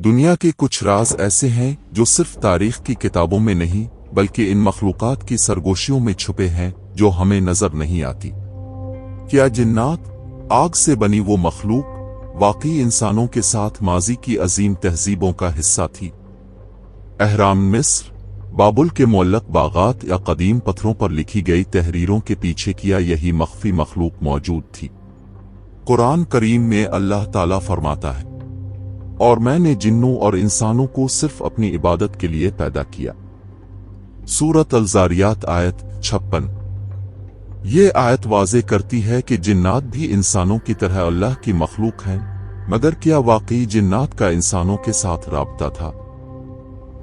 दुनिया के कुछ राज ऐसे हैं जो सिर्फ तारीख की किताबों में नहीं बल्कि इन मखलूक़ात की सरगोशियों में छुपे हैं जो हमें नजर नहीं आती। क्या जिन्नात, आग से बनी वो मखलूक, वाकई इंसानों के साथ माजी की अजीम तहजीबों का हिस्सा थी? अहराम मिस्र, बाबुल के मुअल्लक बागात या कदीम पत्थरों पर लिखी गई तहरीरों के पीछे किया यही मख्फी मखलूक मौजूद थी। कुरान करीम में अल्लाह ताला फरमाता है, और मैंने जिन्नों और इंसानों को सिर्फ अपनी इबादत के लिए पैदा किया। सूरत अल-ज़ारियात आयत 56। ये आयत वाज़े करती है कि जिन्नात भी इंसानों की तरह अल्लाह की मखलूक हैं, मगर क्या वाकई जिन्नात का इंसानों के साथ राब्ता था?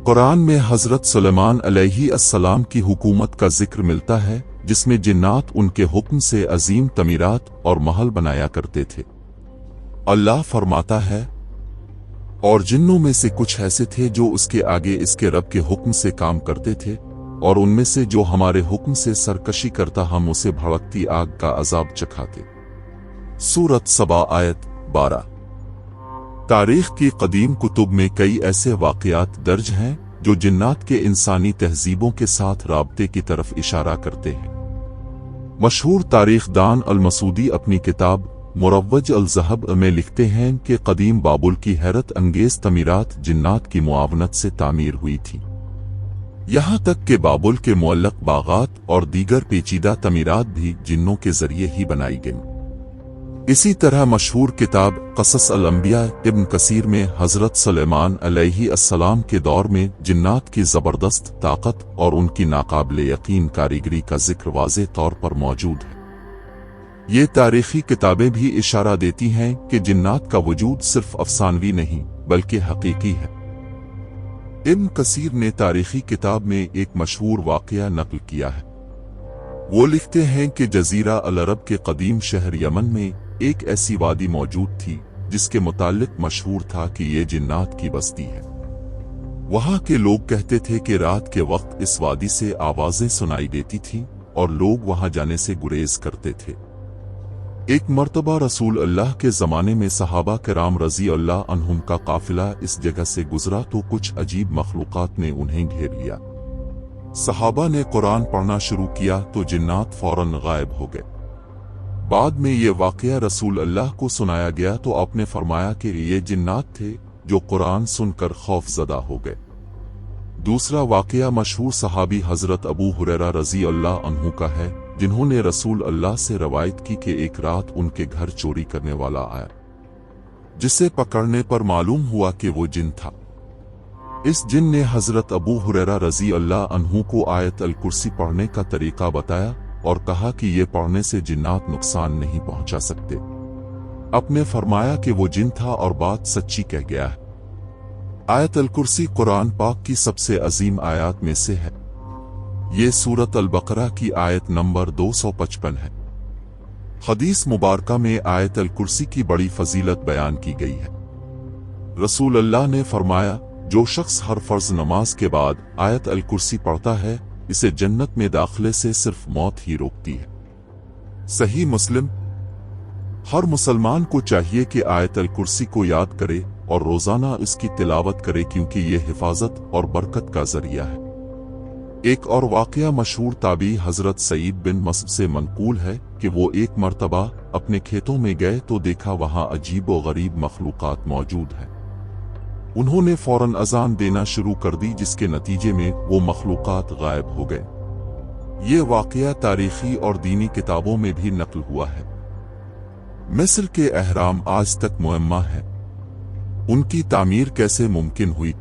कुरान में हजरत सुलेमान अलैहिस्सलाम की हुकूमत का जिक्र मिलता है, जिसमें जिन्नात उनके हुक्म से अजीम तमीरात और महल बनाया करते थे। अल्लाह फरमाता है, और जिन्नों में से कुछ ऐसे थे जो उसके आगे इसके रब के हुक्म से काम करते थे, और उनमें से जो हमारे हुक्म से सरकशी करता हम उसे भड़कती आग का अजाब चखाते। सूरत सबा आयत 12। तारीख की कदीम कुतुब में कई ऐसे वाक़यात दर्ज हैं जो जिन्नात के इंसानी तहजीबों के साथ राब्ते की तरफ इशारा करते हैं। मशहूर तारीखदान अल-मसूदी अपनी किताब मुरव्वज अल-ज़हब में लिखते हैं कि कदीम बाबुल की हैरत अंगेज तमीरात जिन्नात की मुआवनत से तामीर हुई थी। यहाँ तक कि बाबुल के मुअल्लक बागात और दीगर पेचीदा तमीरात भी जिन्नों के जरिए ही बनाई गईं। इसी तरह मशहूर किताब क़सस अल-अंबिया इब्न कसीर में हजरत सुलेमान अलैहिस्सलाम के दौर में जिन्नात की जबरदस्त ताकत और उनकी नाकाबिले यकीन कारीगरी का जिक्र वाज़े तौर पर मौजूद है। ये तारीखी किताबें भी इशारा देती हैं कि जिन्नात का वजूद सिर्फ अफसानवी नहीं बल्कि हकीकी है। इब्न कसीर ने तारीखी किताब में एक मशहूर वाक़या नक़ल किया है। वो लिखते हैं कि जज़ीरा अल-अरब के कदीम शहर यमन में एक ऐसी वादी मौजूद थी जिसके मुताल्लिक मशहूर था कि ये जिन्नात की बस्ती है। वहां के लोग कहते थे कि रात के वक्त इस वादी से आवाजें सुनाई देती थीं और लोग वहां जाने से गुरेज करते थे। एक मर्तबा रसूल अल्लाह के ज़माने में सहाबा किराम रज़ी अल्लाह अन्हुम का काफिला इस जगह से गुजरा तो कुछ अजीब मखलूक़ात ने उन्हें घेर लिया। सहाबा ने कुरान पढ़ना शुरू किया तो जिन्नात फौरन गायब हो गए। बाद में ये वाक़या रसूल अल्लाह को सुनाया गया तो आपने फरमाया कि ये जिन्नात थे जो कुरान सुनकर खौफज़दा हो गए। दूसरा वाक़या मशहूर सहाबी हजरत अबू हुरैरा रज़ी अल्लाह अन्हु का है, जिन्होंने रसूल अल्लाह से रवायत की कि एक रात उनके घर चोरी करने वाला आया, जिसे पकड़ने पर मालूम हुआ कि वो जिन था। इस जिन ने हजरत अबू हुरैरा रज़ी अल्लाह अन्हु को आयत अल कुर्सी पढ़ने का तरीका बताया और कहा कि ये पढ़ने से जिन्नात नुकसान नहीं पहुंचा सकते। आपने फरमाया कि वो जिन था और बात सच्ची कह गया है। आयत अल कुर्सी कुरान पाक की सबसे अजीम आयत में से है। ये सूरत अल बकरा की आयत नंबर 255 है। हदीस मुबारका में आयत अल कुर्सी की बड़ी फजीलत बयान की गई है। रसूल अल्लाह ने फरमाया, जो शख्स हर फर्ज नमाज के बाद आयत अल कुर्सी पढ़ता है, इसे जन्नत में दाखिले से सिर्फ मौत ही रोकती है। सही मुस्लिम। हर मुसलमान को चाहिए कि आयत अल कुर्सी को याद करे और रोजाना इसकी तिलावत करे, क्योंकि ये हिफाजत और बरकत का जरिया है। एक और वाक़या मशहूर ताबी हजरत सईद बिन मस्ब से मनकूल है कि वो एक मर्तबा अपने खेतों में गए तो देखा वहां अजीब व गरीब मखलूक़ात मौजूद हैं। उन्होंने फौरन अजान देना शुरू कर दी, जिसके नतीजे में वो मखलूक़ात गायब हो गए। ये वाक़या तारीखी और दीनी किताबों में भी नकल हुआ है। मिस्र के अहराम आज तक मुअम्मा है। उनकी तामीर कैसे मुमकिन हुई?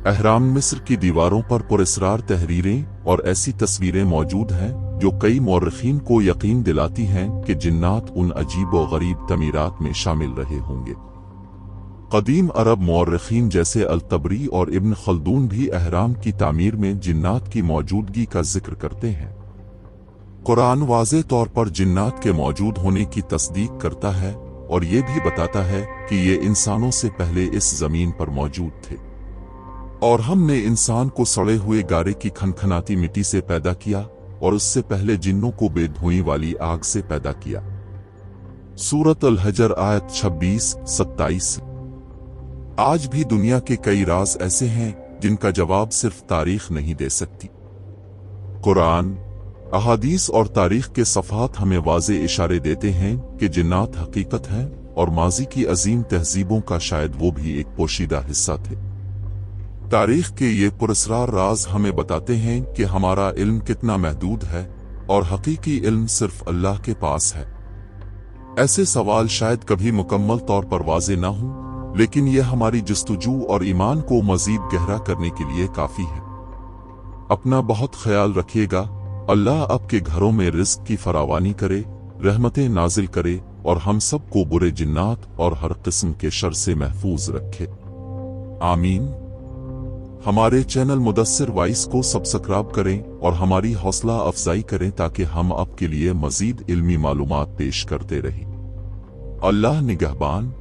अहराम मिस्र की दीवारों पर पुरस्रार तहरीरें और ऐसी तस्वीरें मौजूद हैं जो कई मौर्रिखीन को यकीन दिलाती हैं कि जिन्नात उन अजीब व गरीब तमीरात में शामिल रहे होंगे। कदीम अरब मौर्रिखीन जैसे अल-तबरी और इब्न खल्दून भी अहराम की तामीर में जिन्नात की मौजूदगी का जिक्र करते हैं। कुरान वाज़े तौर पर जिन्नात के मौजूद होने की तस्दीक करता है और ये भी बताता है कि ये इंसानों से पहले इस जमीन पर मौजूद थे, और हमने इंसान को सड़े हुए गारे की खनखनाती मिट्टी से पैदा किया और उससे पहले जिन्नों को बेधुएं वाली आग से पैदा किया। सूरत अल हजर आयत 26-27। आज भी दुनिया के कई राज ऐसे हैं जिनका जवाब सिर्फ तारीख नहीं दे सकती। कुरान, अहादीस और तारीख के सफ़हात हमें वाज़े इशारे देते हैं कि जिन्नात हकीकत है और माजी की अजीम तहजीबों का शायद वो भी एक पोशीदा हिस्सा थे। तारीख के ये पुरस्रार राज हमें बताते हैं कि हमारा इल्म कितना महदूद है और हकीकी इल्म सिर्फ अल्लाह के पास है। ऐसे सवाल शायद कभी मुकम्मल तौर पर वाज़े ना हों, लेकिन यह हमारी जस्तजू और ईमान को मजीद गहरा करने के लिए काफ़ी है। अपना बहुत ख्याल रखिएगा। अल्लाह आपके घरों में रिज़्क की फरावानी करे, रहमतें नाजिल करे और हम सब को बुरे जिन्नात और हर किस्म के शर से महफूज रखे। आमीन। हमारे चैनल मुदस्सिर वॉइस को सब्सक्राइब करें और हमारी हौसला अफजाई करें ताकि हम आपके लिए मजीद इल्मी मालूमात पेश करते रहें। अल्लाह निगहबान।